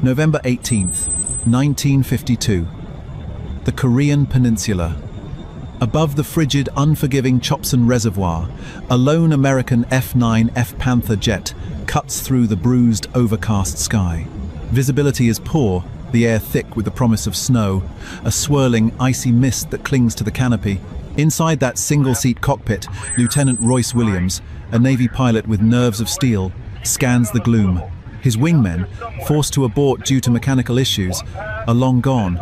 November 18th, 1952. The Korean Peninsula. Above the frigid, unforgiving Chopson Reservoir, a lone American F-9F Panther jet cuts through the bruised, overcast sky. Visibility is poor, the air thick with the promise of snow, a swirling, icy mist that clings to the canopy. Inside that single-seat cockpit, Lieutenant Royce Williams, a Navy pilot with nerves of steel, scans the gloom. His wingmen, forced to abort due to mechanical issues, are long gone.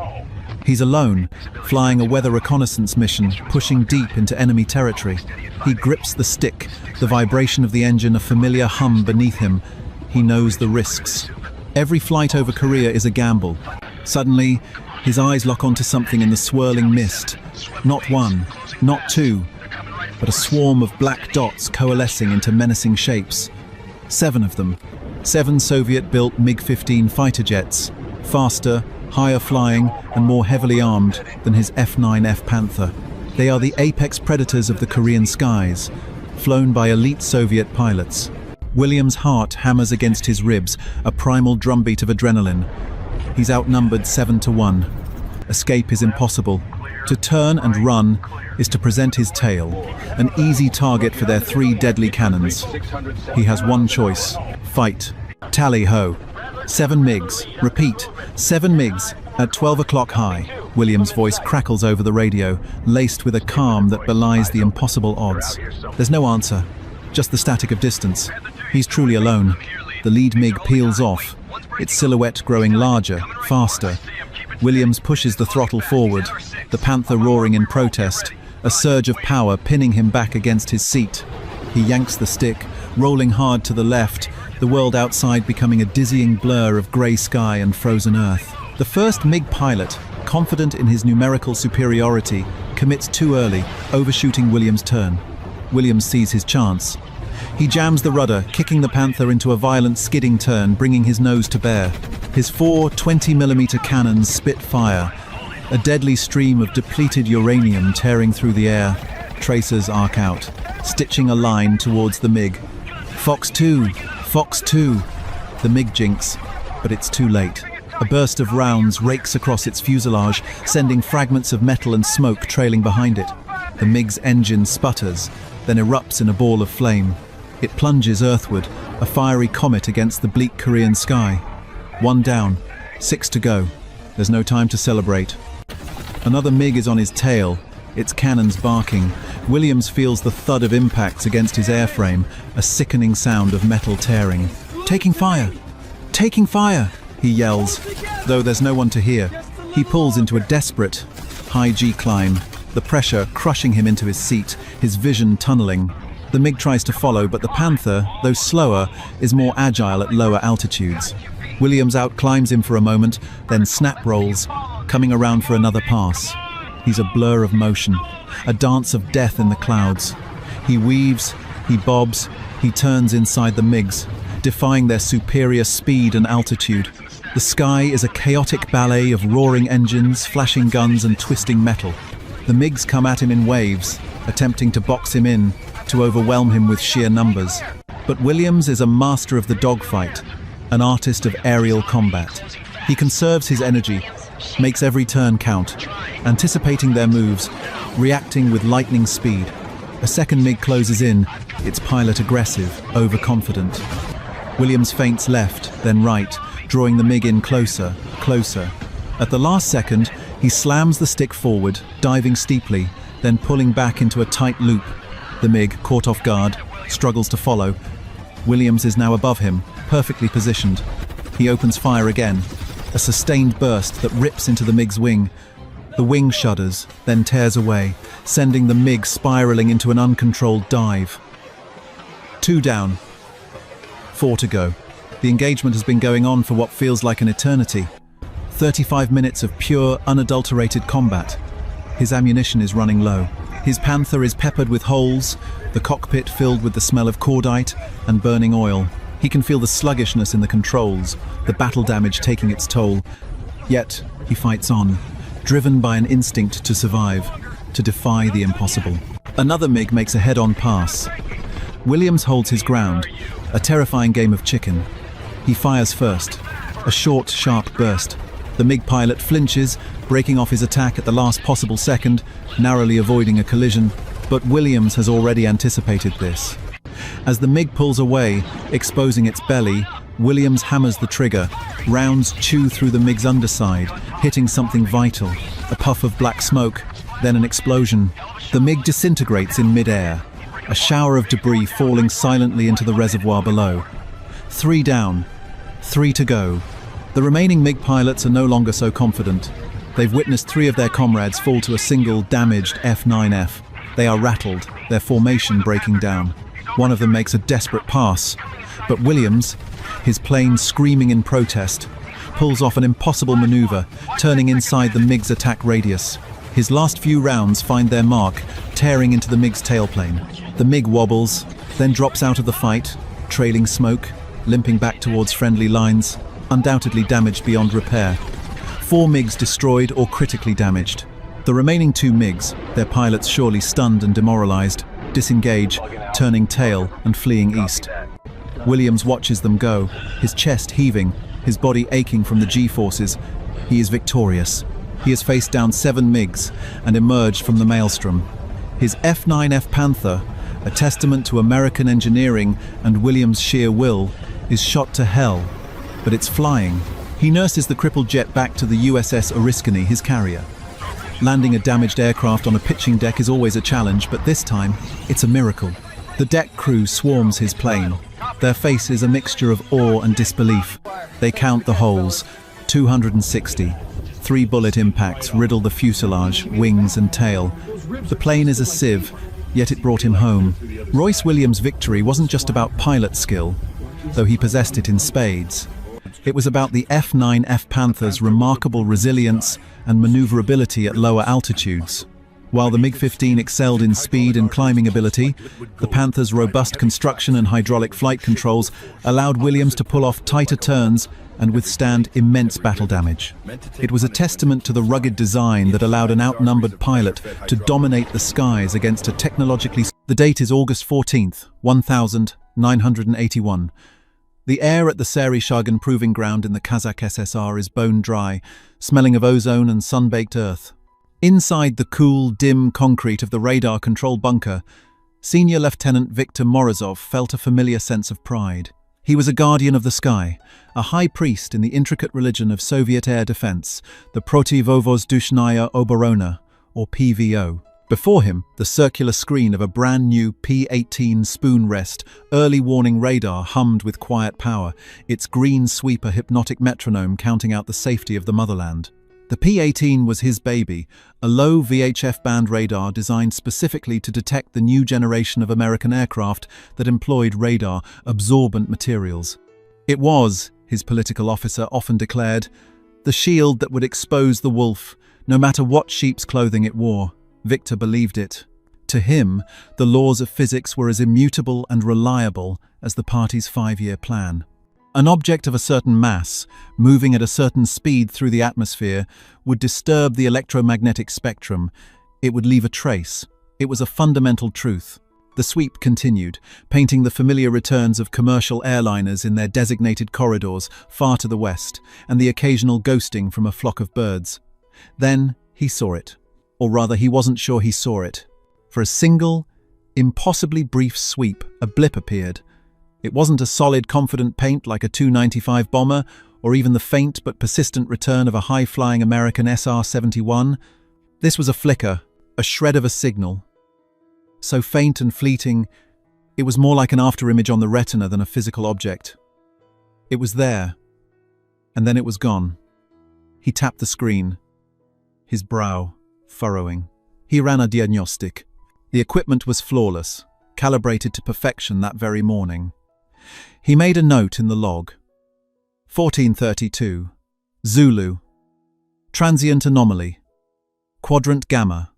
He's alone, flying a weather reconnaissance mission, pushing deep into enemy territory. He grips the stick, the vibration of the engine a familiar hum beneath him. He knows the risks. Every flight over Korea is a gamble. Suddenly, his eyes lock onto something in the swirling mist. Not one, not two, but a swarm of black dots coalescing into menacing shapes. 7 of them. 7 Soviet-built MiG-15 fighter jets, faster, higher flying, and more heavily armed than his F-9F Panther. They are the apex predators of the Korean skies, flown by elite Soviet pilots. Williams' heart hammers against his ribs, a primal drumbeat of adrenaline. He's outnumbered 7-1. Escape is impossible. To turn and run is to present his tail, an easy target for their 3 deadly cannons. He has one choice: fight. Tally-ho. 7 MiGs. Repeat, 7 MiGs at 12 o'clock high. Williams' voice crackles over the radio, laced with a calm that belies the impossible odds. There's no answer, just the static of distance. He's truly alone. The lead MiG peels off, its silhouette growing larger, faster. Williams pushes the throttle forward, the Panther roaring in protest, a surge of power pinning him back against his seat. He yanks the stick, rolling hard to the left, the world outside becoming a dizzying blur of grey sky and frozen earth. The first MiG pilot, confident in his numerical superiority, commits too early, overshooting Williams' turn. Williams sees his chance. He jams the rudder, kicking the Panther into a violent skidding turn, bringing his nose to bear. His 4 20mm cannons spit fire, a deadly stream of depleted uranium tearing through the air. Tracers arc out, stitching a line towards the MiG. Fox 2! Fox 2! The MiG jinks, but it's too late. A burst of rounds rakes across its fuselage, sending fragments of metal and smoke trailing behind it. The MiG's engine sputters, then erupts in a ball of flame. It plunges earthward, a fiery comet against the bleak Korean sky. 1 down, 6 to go. There's no time to celebrate. Another MiG is on his tail, its cannons barking. Williams feels the thud of impacts against his airframe, a sickening sound of metal tearing. "Taking fire! Taking fire!" he yells, though there's no one to hear. He pulls into a desperate, high G climb, the pressure crushing him into his seat, his vision tunneling. The MiG tries to follow, but the Panther, though slower, is more agile at lower altitudes. Williams outclimbs him for a moment, then snap rolls, coming around for another pass. He's a blur of motion, a dance of death in the clouds. He weaves, he bobs, he turns inside the MiGs, defying their superior speed and altitude. The sky is a chaotic ballet of roaring engines, flashing guns and twisting metal. The MiGs come at him in waves, attempting to box him in, to overwhelm him with sheer numbers. But Williams is a master of the dogfight, an artist of aerial combat. He conserves his energy, makes every turn count, anticipating their moves, reacting with lightning speed. A second MiG closes in, its pilot aggressive, overconfident. Williams feints left, then right, drawing the MiG in closer, closer. At the last second, he slams the stick forward, diving steeply, then pulling back into a tight loop. The MiG, caught off guard, struggles to follow. Williams is now above him, perfectly positioned. He opens fire again, a sustained burst that rips into the MiG's wing. The wing shudders, then tears away, sending the MiG spiraling into an uncontrolled dive. 2 down, 4 to go. The engagement has been going on for what feels like an eternity. 35 minutes of pure, unadulterated combat. His ammunition is running low. His Panther is peppered with holes, the cockpit filled with the smell of cordite and burning oil. He can feel the sluggishness in the controls, the battle damage taking its toll. Yet, he fights on, driven by an instinct to survive, to defy the impossible. Another MiG makes a head-on pass. Williams holds his ground, a terrifying game of chicken. He fires first, A short, sharp burst. The MiG pilot flinches, breaking off his attack at the last possible second, narrowly avoiding a collision, but Williams has already anticipated this. As the MiG pulls away, exposing its belly, Williams hammers the trigger. Rounds chew through the MiG's underside, hitting something vital. A puff of black smoke, then an explosion. The MiG disintegrates in mid-air, a shower of debris falling silently into the reservoir below. 3 down, 3 to go. The remaining MiG pilots are no longer so confident. They've witnessed 3 of their comrades fall to a single, damaged F-9F. They are rattled, their formation breaking down. One of them makes a desperate pass, but Williams, his plane screaming in protest, pulls off an impossible maneuver, turning inside the MiG's attack radius. His last few rounds find their mark, tearing into the MiG's tailplane. The MiG wobbles, then drops out of the fight, trailing smoke, limping back towards friendly lines, undoubtedly damaged beyond repair. 4 MiGs destroyed or critically damaged. The remaining 2 MiGs, their pilots surely stunned and demoralized, disengage, turning tail and fleeing east. Williams watches them go, his chest heaving, his body aching from the G-forces. He is victorious. He has faced down 7 MiGs and emerged from the maelstrom. His F-9F Panther, a testament to American engineering and Williams' sheer will, is shot to hell, but it's flying. He nurses the crippled jet back to the USS Oriskany, his carrier. Landing a damaged aircraft on a pitching deck is always a challenge, but this time, it's a miracle. The deck crew swarms his plane. Their faces a mixture of awe and disbelief. They count the holes, 260. 3 bullet impacts riddle the fuselage, wings and tail. The plane is a sieve, yet it brought him home. Royce Williams' victory wasn't just about pilot skill, though he possessed it in spades. It was about the F-9F Panther's remarkable resilience and maneuverability at lower altitudes. While the MiG-15 excelled in speed and climbing ability, the Panther's robust construction and hydraulic flight controls allowed Williams to pull off tighter turns and withstand immense battle damage. It was a testament to the rugged design that allowed an outnumbered pilot to dominate the skies against a technologically... The date is August 14th, 1981. The air at the Sari-Shagan Proving Ground in the Kazakh SSR is bone dry, smelling of ozone and sun-baked earth. Inside the cool, dim concrete of the radar-controlled bunker, Senior Lieutenant Viktor Morozov felt a familiar sense of pride. He was a guardian of the sky, a high priest in the intricate religion of Soviet air defense, the Protivovozdushnaya Oborona, or PVO. Before him, the circular screen of a brand-new P-18 spoon rest early warning radar hummed with quiet power, its green sweeper hypnotic metronome counting out the safety of the motherland. The P-18 was his baby, a low VHF band radar designed specifically to detect the new generation of American aircraft that employed radar-absorbent materials. It was, his political officer often declared, the shield that would expose the wolf, no matter what sheep's clothing it wore. Victor believed it. To him, the laws of physics were as immutable and reliable as the party's 5-year plan. An object of a certain mass, moving at a certain speed through the atmosphere, would disturb the electromagnetic spectrum. It would leave a trace. It was a fundamental truth. The sweep continued, painting the familiar returns of commercial airliners in their designated corridors far to the west, and the occasional ghosting from a flock of birds. Then he saw it. Or rather, he wasn't sure he saw it. For a single, impossibly brief sweep, a blip appeared. It wasn't a solid, confident paint like a Tu-95 bomber, or even the faint but persistent return of a high-flying American SR-71. This was a flicker, a shred of a signal. So faint and fleeting, it was more like an afterimage on the retina than a physical object. It was there, and then it was gone. He tapped the screen, his brow furrowing. He ran a diagnostic. The equipment was flawless, calibrated to perfection that very morning. He made a note in the log. 1432. Zulu. Transient anomaly. Quadrant gamma.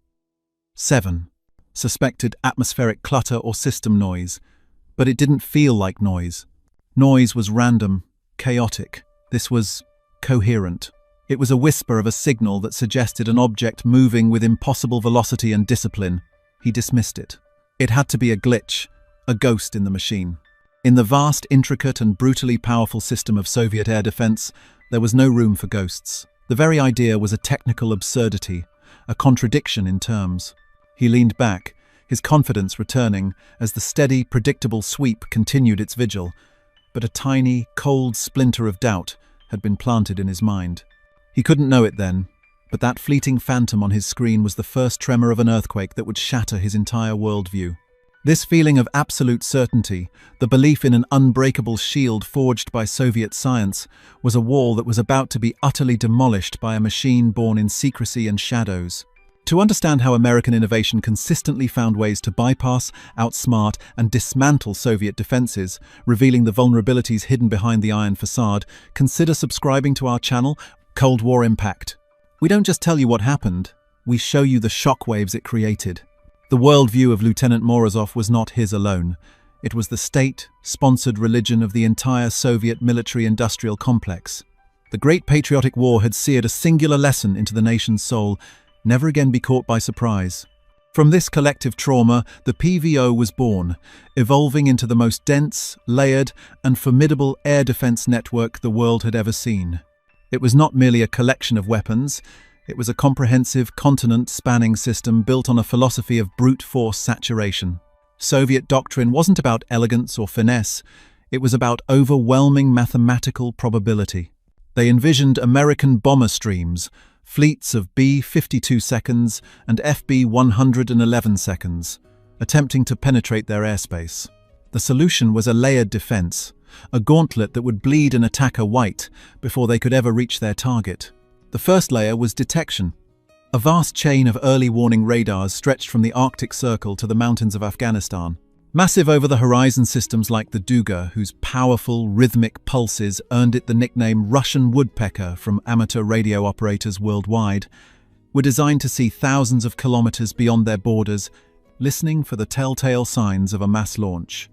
7. Suspected atmospheric clutter or system noise. But it didn't feel like noise. Noise was random, chaotic. This was coherent. It was a whisper of a signal that suggested an object moving with impossible velocity and discipline. He dismissed it. It had to be a glitch, a ghost in the machine. In the vast, intricate and brutally powerful system of Soviet air defense, There was no room for ghosts. The very idea was a technical absurdity, a contradiction in terms. He leaned back, his confidence returning as the steady, predictable sweep continued its vigil, but a tiny, cold splinter of doubt had been planted in his mind. He couldn't know it then, but that fleeting phantom on his screen was the first tremor of an earthquake that would shatter his entire worldview. This feeling of absolute certainty, the belief in an unbreakable shield forged by Soviet science, was a wall that was about to be utterly demolished by a machine born in secrecy and shadows. To understand how American innovation consistently found ways to bypass, outsmart, and dismantle Soviet defenses, revealing the vulnerabilities hidden behind the iron facade, consider subscribing to our channel, Cold War Impact. We don't just tell you what happened, we show you the shockwaves it created. The worldview of Lieutenant Morozov was not his alone. It was the state-sponsored religion of the entire Soviet military-industrial complex. The Great Patriotic War had seared a singular lesson into the nation's soul: never again be caught by surprise. From this collective trauma, the PVO was born, evolving into the most dense, layered, and formidable air defense network the world had ever seen. It was not merely a collection of weapons. It was a comprehensive, continent-spanning system built on a philosophy of brute force saturation. Soviet doctrine wasn't about elegance or finesse, it was about overwhelming mathematical probability. They envisioned American bomber streams, fleets of B-52 seconds and FB-111 seconds, attempting to penetrate their airspace. The solution was a layered defense, a gauntlet that would bleed an attacker white before they could ever reach their target. The first layer was detection. A vast chain of early warning radars stretched from the Arctic Circle to the mountains of Afghanistan. Massive over-the-horizon systems like the Duga, whose powerful, rhythmic pulses earned it the nickname Russian woodpecker from amateur radio operators worldwide, were designed to see thousands of kilometers beyond their borders, listening for the telltale signs of a mass launch.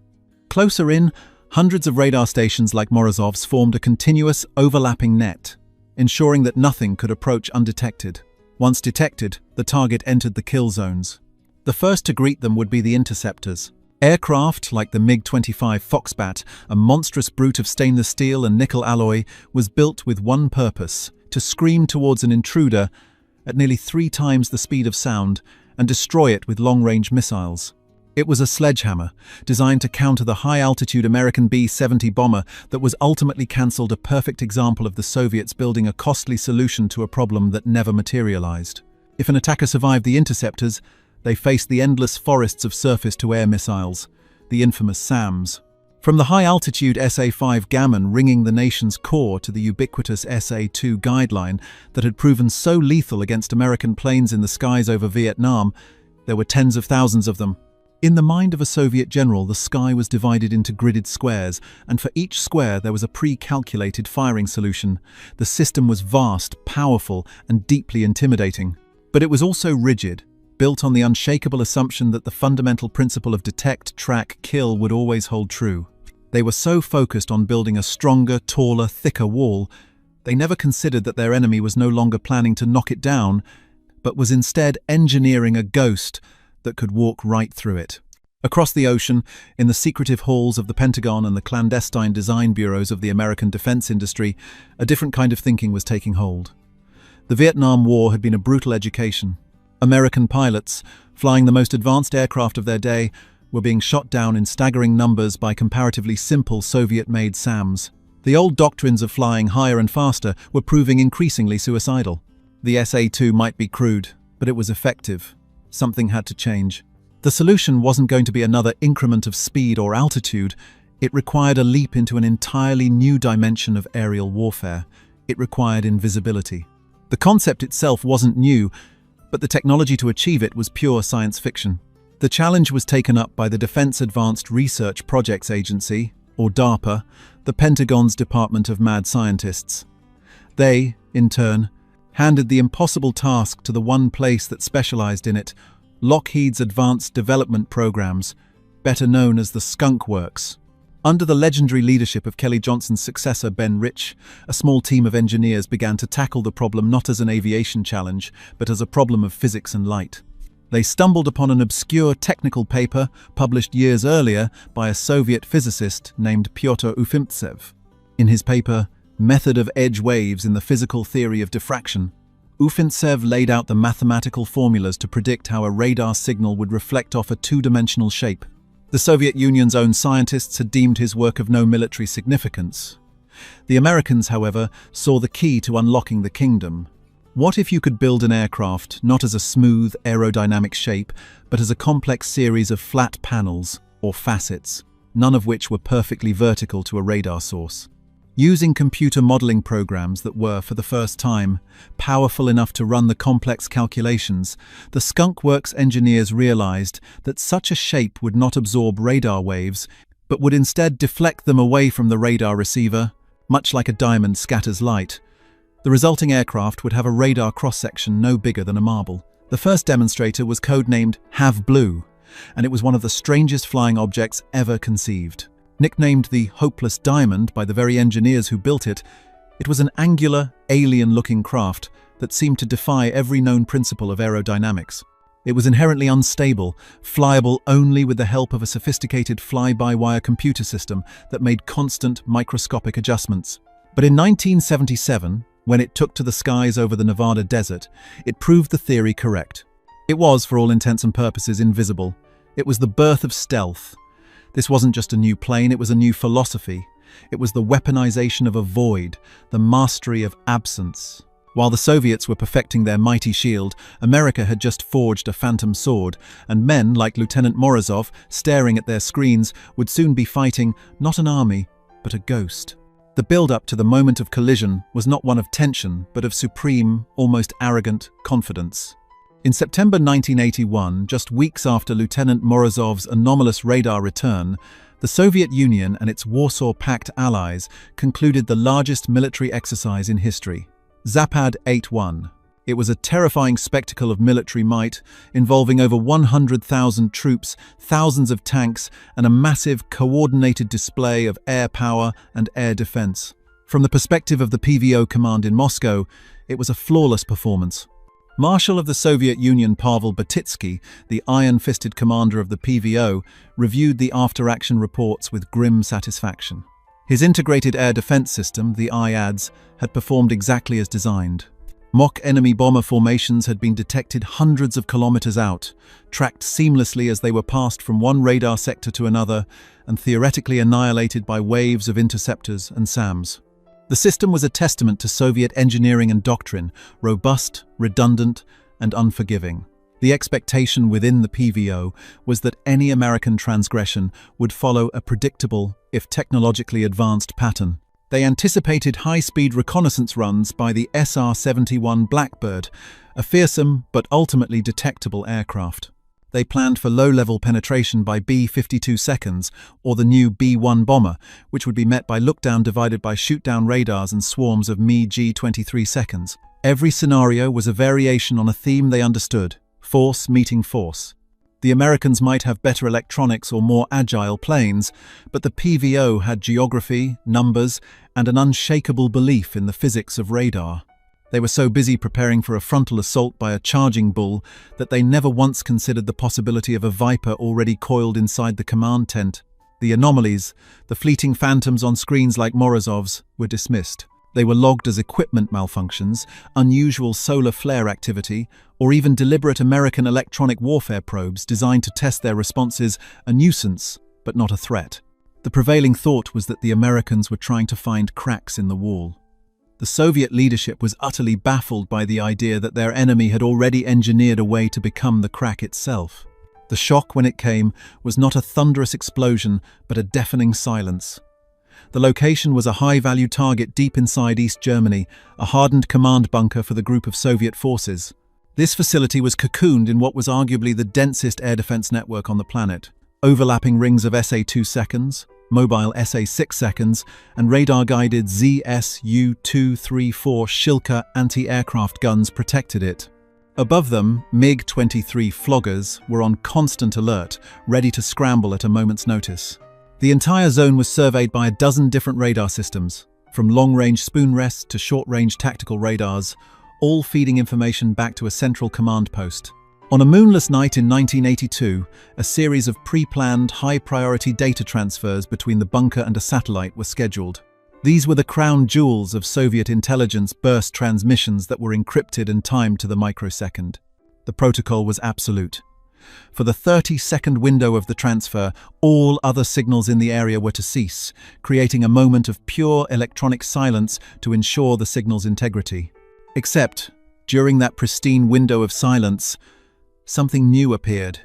Closer in, hundreds of radar stations like Morozov's formed a continuous, overlapping net, ensuring that nothing could approach undetected. Once detected, the target entered the kill zones. The first to greet them would be the interceptors. Aircraft like the MiG-25 Foxbat, a monstrous brute of stainless steel and nickel alloy, was built with one purpose: to scream towards an intruder at nearly 3 times the speed of sound and destroy it with long-range missiles. It was a sledgehammer, designed to counter the high-altitude American B-70 bomber that was ultimately cancelled, a perfect example of the Soviets building a costly solution to a problem that never materialized. If an attacker survived the interceptors, they faced the endless forests of surface-to-air missiles, the infamous SAMs. From the high-altitude SA-5 Gammon ringing the nation's core to the ubiquitous SA-2 guideline that had proven so lethal against American planes in the skies over Vietnam, there were tens of thousands of them. In the mind of a Soviet general, the sky was divided into gridded squares, and for each square there was a pre-calculated firing solution. The system was vast, powerful, and deeply intimidating. But it was also rigid, built on the unshakable assumption that the fundamental principle of detect, track, kill would always hold true. They were so focused on building a stronger, taller, thicker wall, they never considered that their enemy was no longer planning to knock it down, but was instead engineering a ghost that could walk right through it. Across the ocean, in the secretive halls of the Pentagon and the clandestine design bureaus of the American defense industry, a different kind of thinking was taking hold. The Vietnam War had been a brutal education. American pilots, flying the most advanced aircraft of their day, were being shot down in staggering numbers by comparatively simple Soviet-made SAMs. The old doctrines of flying higher and faster were proving increasingly suicidal. The SA-2 might be crude, but it was effective. Something had to change. The solution wasn't going to be another increment of speed or altitude. It required a leap into an entirely new dimension of aerial warfare. It required invisibility. The concept itself wasn't new, but the technology to achieve it was pure science fiction. The challenge was taken up by the Defense Advanced Research Projects Agency, or DARPA, the Pentagon's Department of Mad Scientists. They, in turn, handed the impossible task to the one place that specialized in it: Lockheed's Advanced Development Programs, better known as the Skunk Works. Under the legendary leadership of Kelly Johnson's successor, Ben Rich, a small team of engineers began to tackle the problem not as an aviation challenge, but as a problem of physics and light. They stumbled upon an obscure technical paper published years earlier by a Soviet physicist named Pyotr Ufimtsev. In his paper, method of edge waves in the physical theory of diffraction. Ufintsev laid out the mathematical formulas to predict how a radar signal would reflect off a two-dimensional shape. The Soviet Union's own scientists had deemed his work of no military significance. The Americans, however, saw the key to unlocking the kingdom. What if you could build an aircraft not as a smooth, aerodynamic shape, but as a complex series of flat panels, or facets, none of which were perfectly vertical to a radar source? Using computer modeling programs that were, for the first time, powerful enough to run the complex calculations, the Skunk Works engineers realized that such a shape would not absorb radar waves, but would instead deflect them away from the radar receiver, much like a diamond scatters light. The resulting aircraft would have a radar cross-section no bigger than a marble. The first demonstrator was codenamed Have Blue, and it was one of the strangest flying objects ever conceived. Nicknamed the Hopeless Diamond by the very engineers who built it, it was an angular, alien-looking craft that seemed to defy every known principle of aerodynamics. It was inherently unstable, flyable only with the help of a sophisticated fly-by-wire computer system that made constant microscopic adjustments. But in 1977, when it took to the skies over the Nevada desert, it proved the theory correct. It was, for all intents and purposes, invisible. It was the birth of stealth. This wasn't just a new plane, it was a new philosophy. It was the weaponization of a void, the mastery of absence. While the Soviets were perfecting their mighty shield, America had just forged a phantom sword, and men like Lieutenant Morozov, staring at their screens, would soon be fighting not an army, but a ghost. The build-up to the moment of collision was not one of tension, but of supreme, almost arrogant confidence. In September 1981, just weeks after Lieutenant Morozov's anomalous radar return, the Soviet Union and its Warsaw Pact allies concluded the largest military exercise in history, Zapad 8-1. It was a terrifying spectacle of military might, involving over 100,000 troops, thousands of tanks, and a massive, coordinated display of air power and air defense. From the perspective of the PVO command in Moscow, it was a flawless performance. Marshal of the Soviet Union Pavel Batitsky, the iron-fisted commander of the PVO, reviewed the after-action reports with grim satisfaction. His integrated air defense system, the IADS, had performed exactly as designed. Mock enemy bomber formations had been detected hundreds of kilometers out, tracked seamlessly as they were passed from one radar sector to another, and theoretically annihilated by waves of interceptors and SAMs. The system was a testament to Soviet engineering and doctrine, robust, redundant, and unforgiving. The expectation within the PVO was that any American transgression would follow a predictable, if technologically advanced, pattern. They anticipated high-speed reconnaissance runs by the SR-71 Blackbird, a fearsome but ultimately detectable aircraft. They planned for low-level penetration by B-52 seconds, or the new B-1 bomber, which would be met by look-down divided by shoot-down radars and swarms of MiG-23 seconds. Every scenario was a variation on a theme they understood: force meeting force. The Americans might have better electronics or more agile planes, but the PVO had geography, numbers, and an unshakable belief in the physics of radar. They were so busy preparing for a frontal assault by a charging bull that they never once considered the possibility of a Viper already coiled inside the command tent. The anomalies, the fleeting phantoms on screens like Morozov's, were dismissed. They were logged as equipment malfunctions, unusual solar flare activity, or even deliberate American electronic warfare probes designed to test their responses, a nuisance, but not a threat. The prevailing thought was that the Americans were trying to find cracks in the wall. The Soviet leadership was utterly baffled by the idea that their enemy had already engineered a way to become the crack itself. The shock, when it came, was not a thunderous explosion, but a deafening silence. The location was a high-value target deep inside East Germany, a hardened command bunker for the group of Soviet forces. This facility was cocooned in what was arguably the densest air defense network on the planet. Overlapping rings of SA-2 seconds, mobile SA-6 seconds, and radar-guided ZSU-234 Shilka anti-aircraft guns protected it. Above them, MiG-23 floggers were on constant alert, ready to scramble at a moment's notice. The entire zone was surveyed by a dozen different radar systems, from long-range spoon rests to short-range tactical radars, all feeding information back to a central command post. On a moonless night in 1982, a series of pre-planned, high-priority data transfers between the bunker and a satellite were scheduled. These were the crown jewels of Soviet intelligence burst transmissions that were encrypted and timed to the microsecond. The protocol was absolute. For the 30-second window of the transfer, all other signals in the area were to cease, creating a moment of pure electronic silence to ensure the signal's integrity. Except, during that pristine window of silence, something new appeared.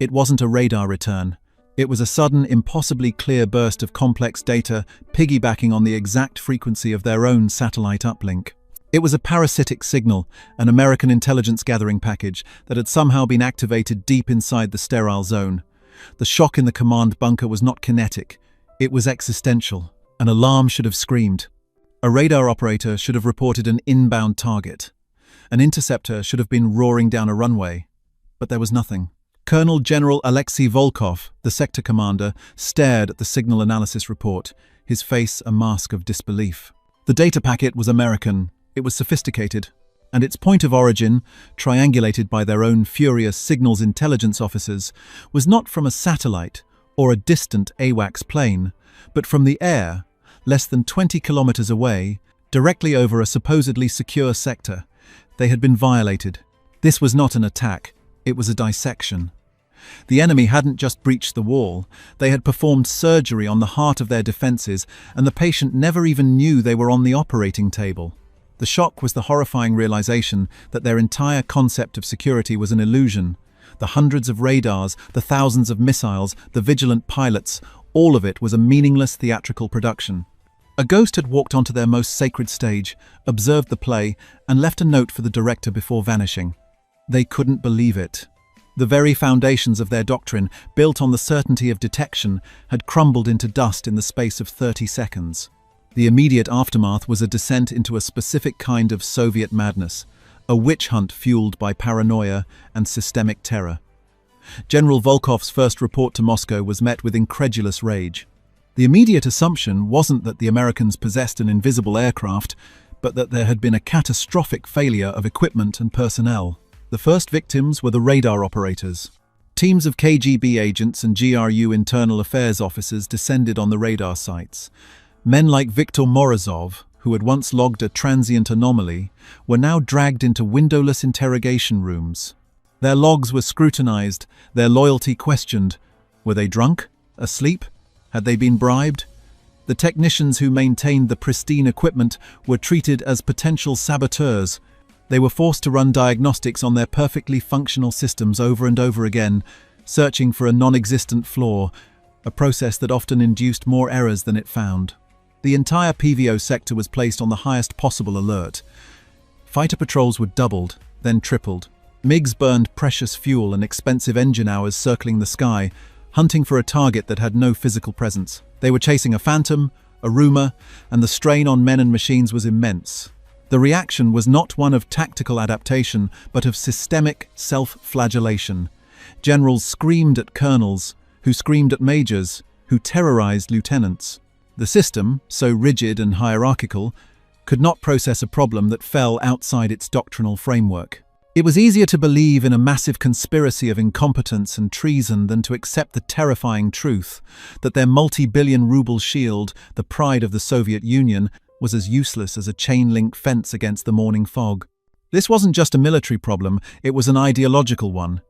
It wasn't a radar return. It was a sudden, impossibly clear burst of complex data piggybacking on the exact frequency of their own satellite uplink. It was a parasitic signal, an American intelligence gathering package that had somehow been activated deep inside the sterile zone. The shock in the command bunker was not kinetic. It was existential. An alarm should have screamed. A radar operator should have reported an inbound target. An interceptor should have been roaring down a runway. But there was nothing. Colonel General Alexei Volkov, the sector commander, stared at the signal analysis report, his face a mask of disbelief. The data packet was American. It was sophisticated, and its point of origin, triangulated by their own furious signals intelligence officers, was not from a satellite or a distant AWACS plane, but from the air, less than 20 kilometers away, directly over a supposedly secure sector. They had been violated. This was not an attack, it was a dissection. The enemy hadn't just breached the wall, they had performed surgery on the heart of their defenses, and the patient never even knew they were on the operating table. The shock was the horrifying realization that their entire concept of security was an illusion. The hundreds of radars, the thousands of missiles, the vigilant pilots, all of it was a meaningless theatrical production. A ghost had walked onto their most sacred stage, observed the play, and left a note for the director before vanishing. They couldn't believe it. The very foundations of their doctrine, built on the certainty of detection, had crumbled into dust in the space of 30 seconds. The immediate aftermath was a descent into a specific kind of Soviet madness, a witch hunt fueled by paranoia and systemic terror. General Volkov's first report to Moscow was met with incredulous rage. The immediate assumption wasn't that the Americans possessed an invisible aircraft, but that there had been a catastrophic failure of equipment and personnel. The first victims were the radar operators. Teams of KGB agents and GRU internal affairs officers descended on the radar sites. Men like Viktor Morozov, who had once logged a transient anomaly, were now dragged into windowless interrogation rooms. Their logs were scrutinized, their loyalty questioned. Were they drunk? Asleep? Had they been bribed? The technicians who maintained the pristine equipment were treated as potential saboteurs. They were forced to run diagnostics on their perfectly functional systems over and over again, searching for a non-existent flaw, a process that often induced more errors than it found. The entire PVO sector was placed on the highest possible alert. Fighter patrols were doubled, then tripled. MiGs burned precious fuel and expensive engine hours circling the sky, hunting for a target that had no physical presence. They were chasing a phantom, a rumor, and the strain on men and machines was immense. The reaction was not one of tactical adaptation, but of systemic self-flagellation. Generals screamed at colonels, who screamed at majors, who terrorized lieutenants. The system, so rigid and hierarchical, could not process a problem that fell outside its doctrinal framework. It was easier to believe in a massive conspiracy of incompetence and treason than to accept the terrifying truth that their multi-billion-ruble shield, the pride of the Soviet Union, was as useless as a chain-link fence against the morning fog. This wasn't just a military problem, it was an ideological one.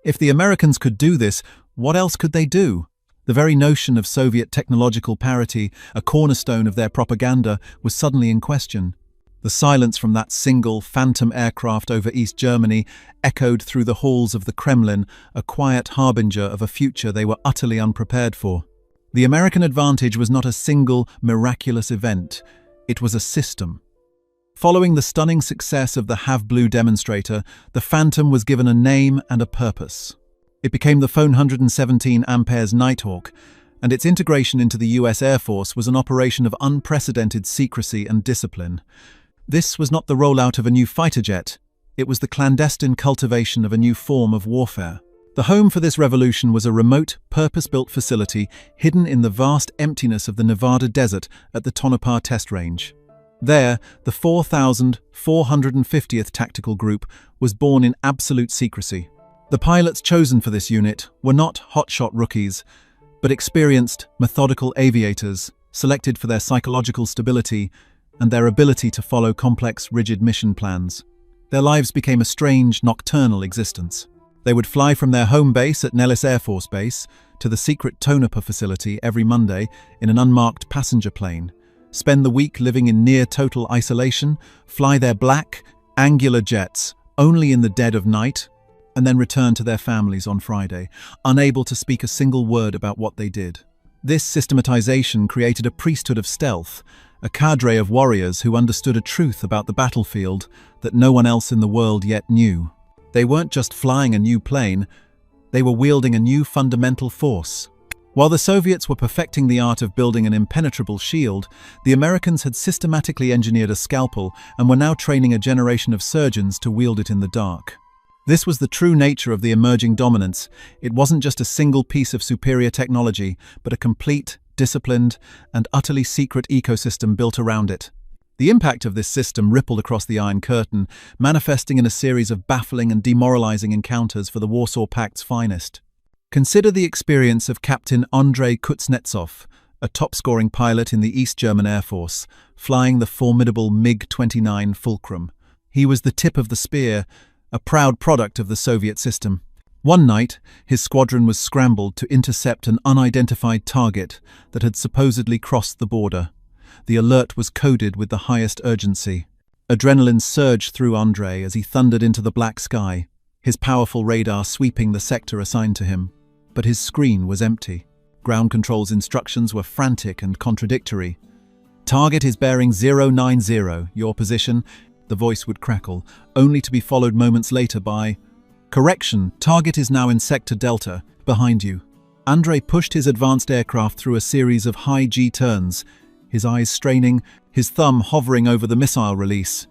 If the Americans could do this, what else could they do? The very notion of Soviet technological parity, a cornerstone of their propaganda, was suddenly in question. The silence from that single phantom aircraft over East Germany echoed through the halls of the Kremlin, a quiet harbinger of a future they were utterly unprepared for. The American advantage was not a single, miraculous event. It was a system. Following the stunning success of the Have Blue demonstrator, the Phantom was given a name and a purpose. It became the Phone 117 Ampere's Nighthawk, and its integration into the US Air Force was an operation of unprecedented secrecy and discipline. This was not the rollout of a new fighter jet, it was the clandestine cultivation of a new form of warfare. The home for this revolution was a remote, purpose-built facility hidden in the vast emptiness of the Nevada desert at the Tonopah Test Range. There, the 4,450th Tactical Group was born in absolute secrecy. The pilots chosen for this unit were not hotshot rookies, but experienced, methodical aviators, selected for their psychological stability and their ability to follow complex, rigid mission plans. Their lives became a strange, nocturnal existence. They would fly from their home base at Nellis Air Force Base to the secret Tonopah facility every Monday in an unmarked passenger plane, spend the week living in near-total isolation, fly their black, angular jets only in the dead of night, and then return to their families on Friday, unable to speak a single word about what they did. This systematization created a priesthood of stealth, a cadre of warriors who understood a truth about the battlefield that no one else in the world yet knew. They weren't just flying a new plane, they were wielding a new fundamental force. While the Soviets were perfecting the art of building an impenetrable shield, the Americans had systematically engineered a scalpel and were now training a generation of surgeons to wield it in the dark. This was the true nature of the emerging dominance. It wasn't just a single piece of superior technology, but a complete, disciplined, and utterly secret ecosystem built around it. The impact of this system rippled across the Iron Curtain, manifesting in a series of baffling and demoralizing encounters for the Warsaw Pact's finest. Consider the experience of Captain Andrei Kuznetsov, a top-scoring pilot in the East German Air Force, flying the formidable MiG-29 Fulcrum. He was the tip of the spear, a proud product of the Soviet system. One night, his squadron was scrambled to intercept an unidentified target that had supposedly crossed the border. The alert was coded with the highest urgency. Adrenaline surged through Andrei as he thundered into the black sky, his powerful radar sweeping the sector assigned to him. But his screen was empty. Ground control's instructions were frantic and contradictory. "Target is bearing 090, your position," the voice would crackle, only to be followed moments later by, "Correction, target is now in Sector Delta, behind you." Andrei pushed his advanced aircraft through a series of high G-turns, his eyes straining, his thumb hovering over the missile release.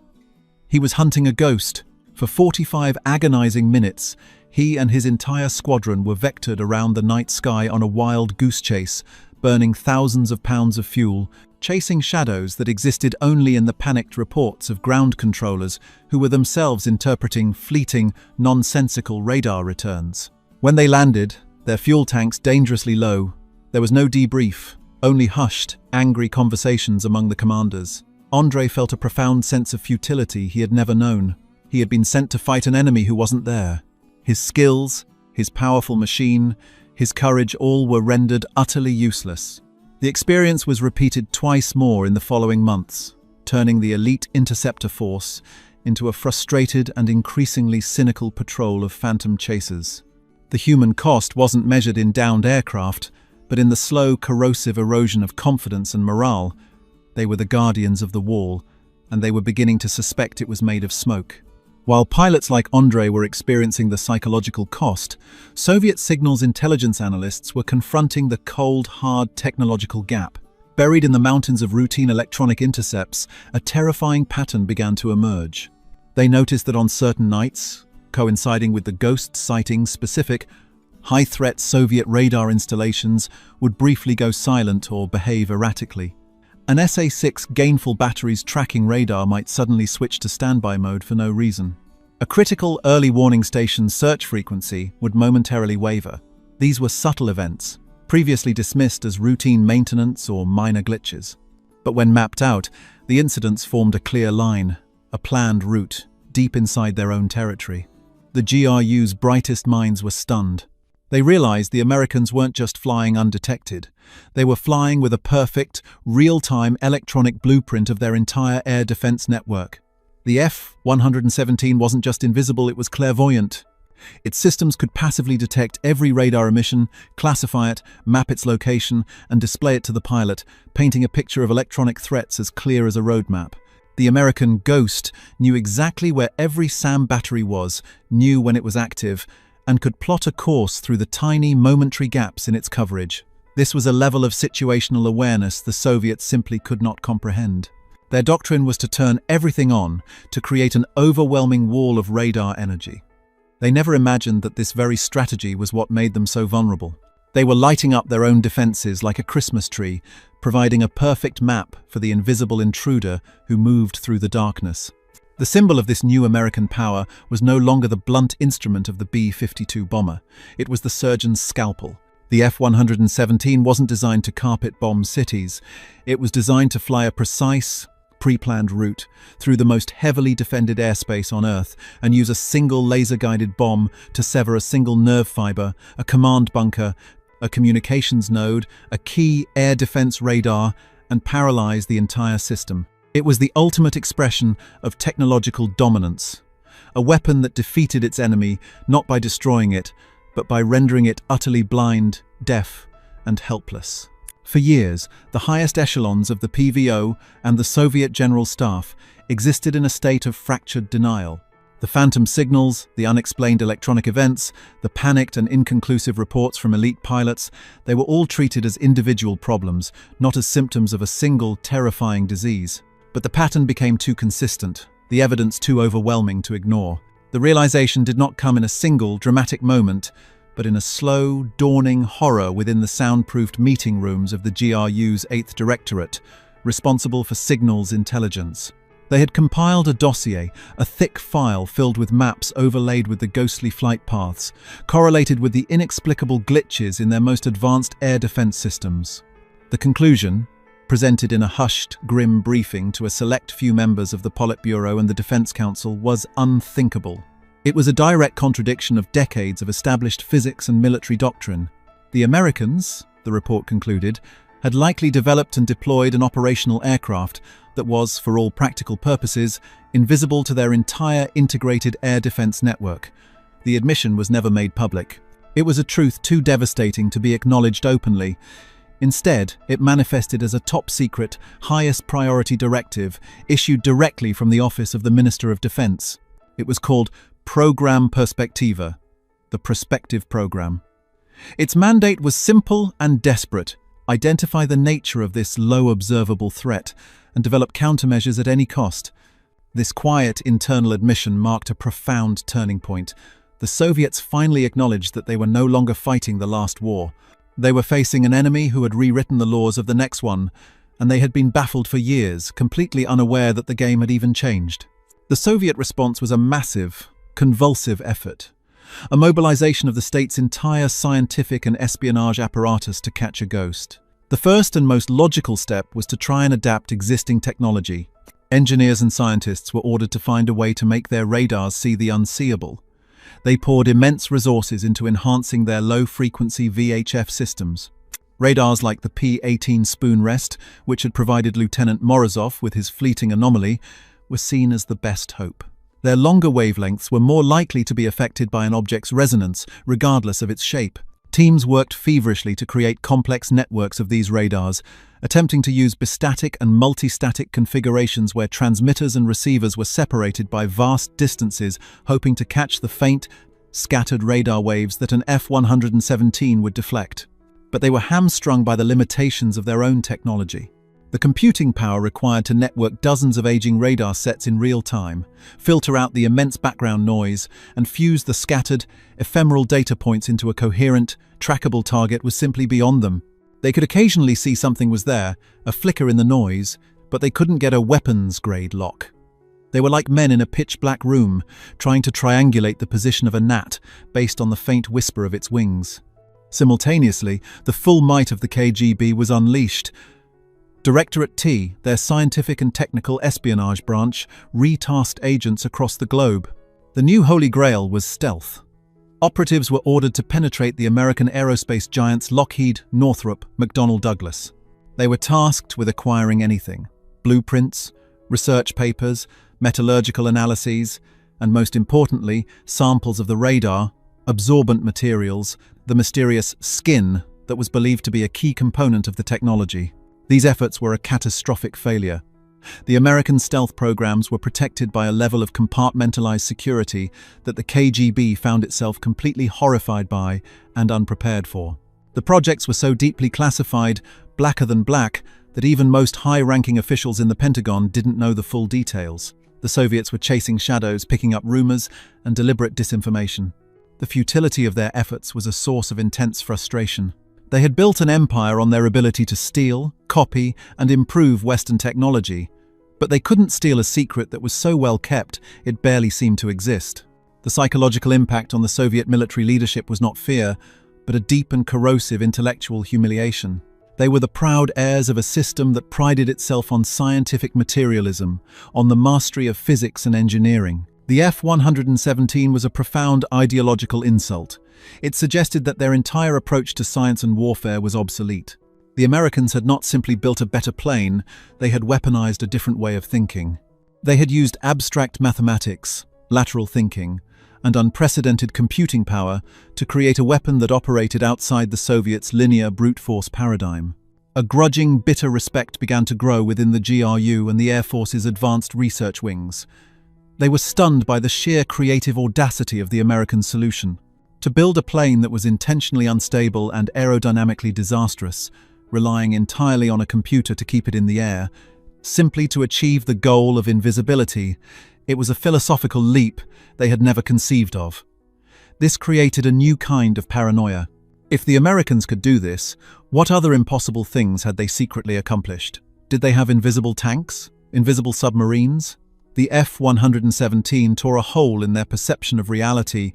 He was hunting a ghost. For 45 agonizing minutes, he and his entire squadron were vectored around the night sky on a wild goose chase, burning thousands of pounds of fuel, chasing shadows that existed only in the panicked reports of ground controllers who were themselves interpreting fleeting, nonsensical radar returns. When they landed, their fuel tanks dangerously low, there was no debrief, only hushed, angry conversations among the commanders. Andrei felt a profound sense of futility he had never known. He had been sent to fight an enemy who wasn't there. His skills, his powerful machine, his courage all were rendered utterly useless. The experience was repeated twice more in the following months, turning the elite interceptor force into a frustrated and increasingly cynical patrol of phantom chasers. The human cost wasn't measured in downed aircraft, but in the slow, corrosive erosion of confidence and morale. They were the guardians of the wall, and they were beginning to suspect it was made of smoke. While pilots like Andrei were experiencing the psychological cost, Soviet signals intelligence analysts were confronting the cold, hard technological gap. Buried in the mountains of routine electronic intercepts, a terrifying pattern began to emerge. They noticed that on certain nights, coinciding with the ghost sightings specific, high-threat Soviet radar installations would briefly go silent or behave erratically. An SA-6 gainful batteries tracking radar might suddenly switch to standby mode for no reason. A critical early warning station search frequency would momentarily waver. These were subtle events, previously dismissed as routine maintenance or minor glitches. But when mapped out, the incidents formed a clear line, a planned route, deep inside their own territory. The GRU's brightest minds were stunned. They realized the Americans weren't just flying undetected. They were flying with a perfect, real-time electronic blueprint of their entire air defense network. The F-117 wasn't just invisible, it was clairvoyant. Its systems could passively detect every radar emission, classify it, map its location, and display it to the pilot, painting a picture of electronic threats as clear as a roadmap. The American Ghost knew exactly where every SAM battery was, knew when it was active, and could plot a course through the tiny, momentary gaps in its coverage. This was a level of situational awareness the Soviets simply could not comprehend. Their doctrine was to turn everything on, to create an overwhelming wall of radar energy. They never imagined that this very strategy was what made them so vulnerable. They were lighting up their own defenses like a Christmas tree, providing a perfect map for the invisible intruder who moved through the darkness. The symbol of this new American power was no longer the blunt instrument of the B-52 bomber. It was the surgeon's scalpel, The F-117 wasn't designed to carpet bomb cities. It was designed to fly a precise, pre-planned route through the most heavily defended airspace on Earth and use a single laser-guided bomb to sever a single nerve fiber, a command bunker, a communications node, a key air defense radar, and paralyze the entire system. It was the ultimate expression of technological dominance, a weapon that defeated its enemy not by destroying it, but by rendering it utterly blind, deaf, and helpless. For years, the highest echelons of the PVO and the Soviet General Staff existed in a state of fractured denial. The phantom signals, the unexplained electronic events, the panicked and inconclusive reports from elite pilots, they were all treated as individual problems, not as symptoms of a single, terrifying disease. But the pattern became too consistent, the evidence too overwhelming to ignore. The realization did not come in a single, dramatic moment, but in a slow, dawning horror within the soundproofed meeting rooms of the GRU's 8th Directorate, responsible for signals intelligence. They had compiled a dossier, a thick file filled with maps overlaid with the ghostly flight paths, correlated with the inexplicable glitches in their most advanced air defense systems. The conclusion, presented in a hushed, grim briefing to a select few members of the Politburo and the Defense Council, was unthinkable. It was a direct contradiction of decades of established physics and military doctrine. The Americans, the report concluded, had likely developed and deployed an operational aircraft that was, for all practical purposes, invisible to their entire integrated air defense network. The admission was never made public. It was a truth too devastating to be acknowledged openly. Instead, it manifested as a top-secret, highest priority directive issued directly from the office of the Minister of Defense. It was called Program Perspectiva, the Prospective Program. Its mandate was simple and desperate: identify the nature of this low observable threat and develop countermeasures at any cost. This quiet internal admission marked a profound turning point. The Soviets finally acknowledged that they were no longer fighting the last war. They were facing an enemy who had rewritten the laws of the next one, and they had been baffled for years, completely unaware that the game had even changed. The Soviet response was a massive, convulsive effort, a mobilization of the state's entire scientific and espionage apparatus to catch a ghost. The first and most logical step was to try and adapt existing technology. Engineers and scientists were ordered to find a way to make their radars see the unseeable. They poured immense resources into enhancing their low-frequency VHF systems. Radars like the P-18 Spoon Rest, which had provided Lieutenant Morozov with his fleeting anomaly, were seen as the best hope. Their longer wavelengths were more likely to be affected by an object's resonance, regardless of its shape. Teams worked feverishly to create complex networks of these radars, attempting to use bistatic and multistatic configurations where transmitters and receivers were separated by vast distances, hoping to catch the faint, scattered radar waves that an F-117 would deflect. But they were hamstrung by the limitations of their own technology. The computing power required to network dozens of aging radar sets in real time, filter out the immense background noise, and fuse the scattered, ephemeral data points into a coherent, trackable target was simply beyond them. They could occasionally see something was there, a flicker in the noise, but they couldn't get a weapons-grade lock. They were like men in a pitch-black room, trying to triangulate the position of a gnat based on the faint whisper of its wings. Simultaneously, the full might of the KGB was unleashed. Directorate T, their scientific and technical espionage branch, retasked agents across the globe. The new holy grail was stealth. Operatives were ordered to penetrate the American aerospace giants Lockheed, Northrop, McDonnell Douglas. They were tasked with acquiring anything: blueprints, research papers, metallurgical analyses, and most importantly, samples of the radar, absorbent materials, the mysterious skin that was believed to be a key component of the technology. These efforts were a catastrophic failure. The American stealth programs were protected by a level of compartmentalized security that the KGB found itself completely horrified by and unprepared for. The projects were so deeply classified, blacker than black, that even most high-ranking officials in the Pentagon didn't know the full details. The Soviets were chasing shadows, picking up rumors, and deliberate disinformation. The futility of their efforts was a source of intense frustration. They had built an empire on their ability to steal, copy, and improve Western technology, but they couldn't steal a secret that was so well kept it barely seemed to exist. The psychological impact on the Soviet military leadership was not fear, but a deep and corrosive intellectual humiliation. They were the proud heirs of a system that prided itself on scientific materialism, on the mastery of physics and engineering. The F-117 was a profound ideological insult. It suggested that their entire approach to science and warfare was obsolete. The Americans had not simply built a better plane, they had weaponized a different way of thinking. They had used abstract mathematics, lateral thinking, and unprecedented computing power to create a weapon that operated outside the Soviets' linear brute force paradigm. A grudging, bitter respect began to grow within the GRU and the Air Force's advanced research wings. They were stunned by the sheer creative audacity of the American solution. To build a plane that was intentionally unstable and aerodynamically disastrous, relying entirely on a computer to keep it in the air, simply to achieve the goal of invisibility, it was a philosophical leap they had never conceived of. This created a new kind of paranoia. If the Americans could do this, what other impossible things had they secretly accomplished? Did they have invisible tanks? Invisible submarines? The F-117 tore a hole in their perception of reality,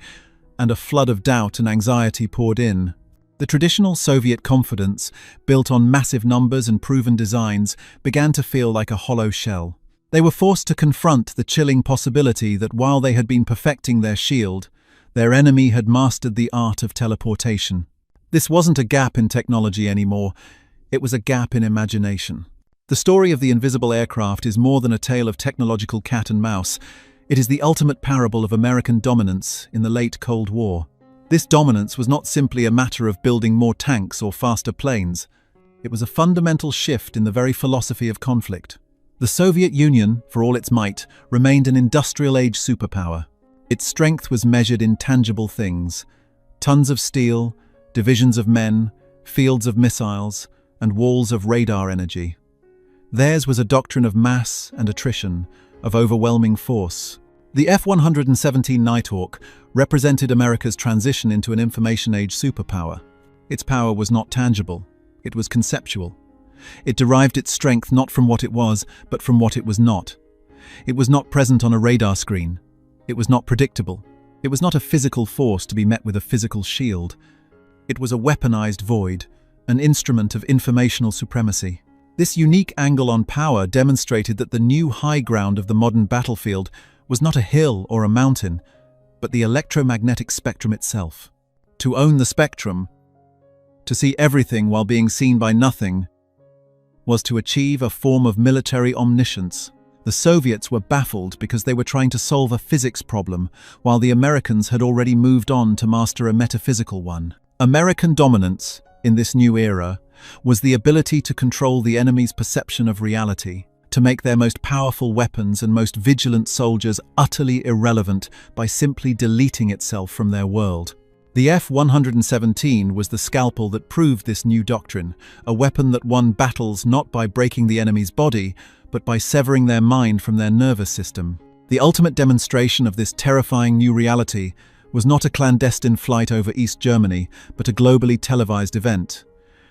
and a flood of doubt and anxiety poured in. The traditional Soviet confidence, built on massive numbers and proven designs, began to feel like a hollow shell. They were forced to confront the chilling possibility that while they had been perfecting their shield, their enemy had mastered the art of teleportation. This wasn't a gap in technology anymore, it was a gap in imagination. The story of the invisible aircraft is more than a tale of technological cat and mouse. It is the ultimate parable of American dominance in the late Cold War. This dominance was not simply a matter of building more tanks or faster planes. It was a fundamental shift in the very philosophy of conflict. The Soviet Union, for all its might, remained an industrial-age superpower. Its strength was measured in tangible things: tons of steel, divisions of men, fields of missiles, and walls of radar energy. Theirs was a doctrine of mass and attrition, of overwhelming force. The F-117 Nighthawk represented America's transition into an information-age superpower. Its power was not tangible, it was conceptual. It derived its strength not from what it was, but from what it was not. It was not present on a radar screen. It was not predictable. It was not a physical force to be met with a physical shield. It was a weaponized void, an instrument of informational supremacy. This unique angle on power demonstrated that the new high ground of the modern battlefield was not a hill or a mountain, but the electromagnetic spectrum itself. To own the spectrum, to see everything while being seen by nothing, was to achieve a form of military omniscience. The Soviets were baffled because they were trying to solve a physics problem, while the Americans had already moved on to master a metaphysical one. American dominance, in this new era, was the ability to control the enemy's perception of reality, to make their most powerful weapons and most vigilant soldiers utterly irrelevant by simply deleting itself from their world. The F-117 was the scalpel that proved this new doctrine, a weapon that won battles not by breaking the enemy's body, but by severing their mind from their nervous system. The ultimate demonstration of this terrifying new reality was not a clandestine flight over East Germany, but a globally televised event.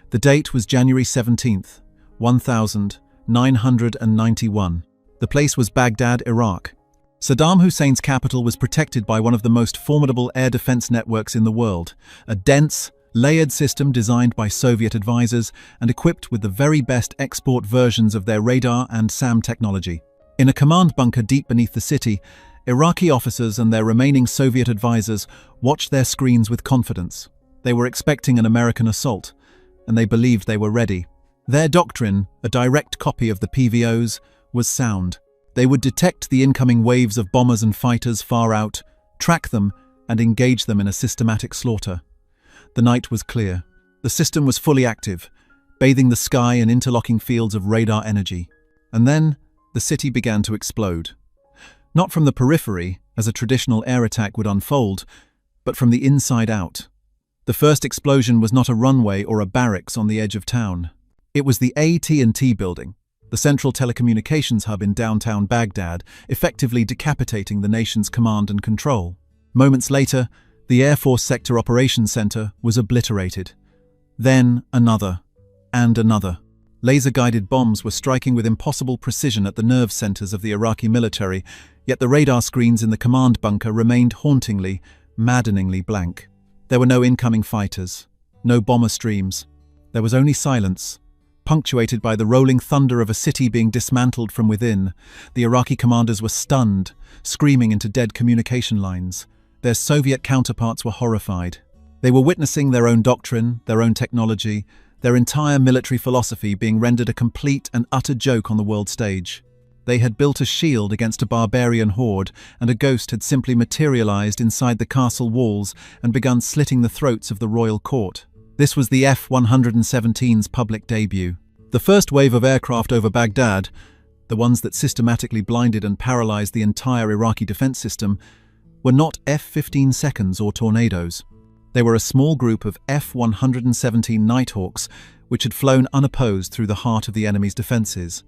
The date was January 17th, 1991. The place was Baghdad, Iraq. Saddam Hussein's capital was protected by one of the most formidable air defense networks in the world, a dense, layered system designed by Soviet advisors and equipped with the very best export versions of their radar and SAM technology. In a command bunker deep beneath the city, Iraqi officers and their remaining Soviet advisors watched their screens with confidence. They were expecting an American assault, and they believed they were ready. Their doctrine, a direct copy of the PVO's, was sound. They would detect the incoming waves of bombers and fighters far out, track them, and engage them in a systematic slaughter. The night was clear. The system was fully active, bathing the sky in interlocking fields of radar energy. And then, the city began to explode. Not from the periphery, as a traditional air attack would unfold, but from the inside out. The first explosion was not a runway or a barracks on the edge of town. It was the AT&T building, the central telecommunications hub in downtown Baghdad, effectively decapitating the nation's command and control. Moments later, the Air Force Sector Operations Center was obliterated. Then another, and another. Laser-guided bombs were striking with impossible precision at the nerve centers of the Iraqi military, yet the radar screens in the command bunker remained hauntingly, maddeningly blank. There were no incoming fighters, no bomber streams. There was only silence, punctuated by the rolling thunder of a city being dismantled from within. The Iraqi commanders were stunned, screaming into dead communication lines. Their Soviet counterparts were horrified. They were witnessing their own doctrine, their own technology, their entire military philosophy being rendered a complete and utter joke on the world stage. They had built a shield against a barbarian horde, and a ghost had simply materialized inside the castle walls and begun slitting the throats of the royal court. This was the F-117's public debut. The first wave of aircraft over Baghdad, the ones that systematically blinded and paralyzed the entire Iraqi defense system, were not F-15 seconds or tornadoes. They were a small group of F-117 Nighthawks which had flown unopposed through the heart of the enemy's defenses.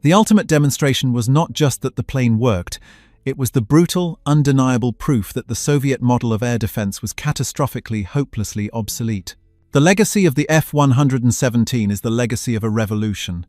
The ultimate demonstration was not just that the plane worked, it was the brutal, undeniable proof that the Soviet model of air defense was catastrophically, hopelessly obsolete. The legacy of the F-117 is the legacy of a revolution.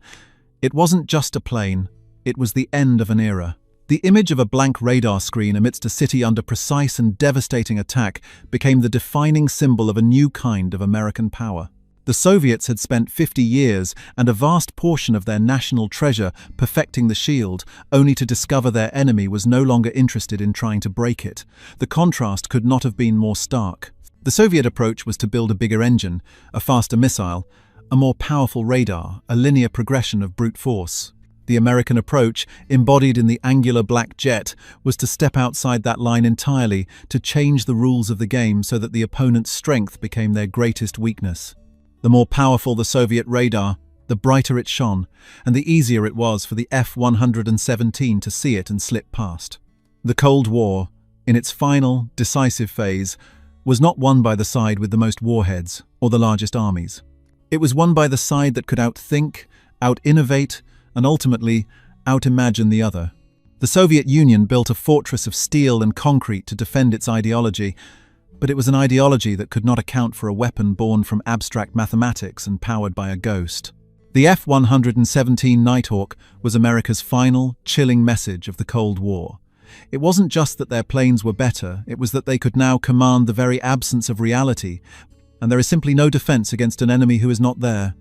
It wasn't just a plane, it was the end of an era. The image of a blank radar screen amidst a city under precise and devastating attack became the defining symbol of a new kind of American power. The Soviets had spent 50 years and a vast portion of their national treasure perfecting the shield, only to discover their enemy was no longer interested in trying to break it. The contrast could not have been more stark. The Soviet approach was to build a bigger engine, a faster missile, a more powerful radar, a linear progression of brute force. The American approach, embodied in the angular black jet, was to step outside that line entirely, to change the rules of the game so that the opponent's strength became their greatest weakness. The more powerful the Soviet radar, the brighter it shone, and the easier it was for the F-117 to see it and slip past. The Cold War, in its final, decisive phase, was not won by the side with the most warheads or the largest armies. It was won by the side that could outthink, out-innovate, and ultimately out-imagine the other. The Soviet Union built a fortress of steel and concrete to defend its ideology, but it was an ideology that could not account for a weapon born from abstract mathematics and powered by a ghost. The F-117 Nighthawk was America's final, chilling message of the Cold War. It wasn't just that their planes were better, it was that they could now command the very absence of reality, and there is simply no defense against an enemy who is not there.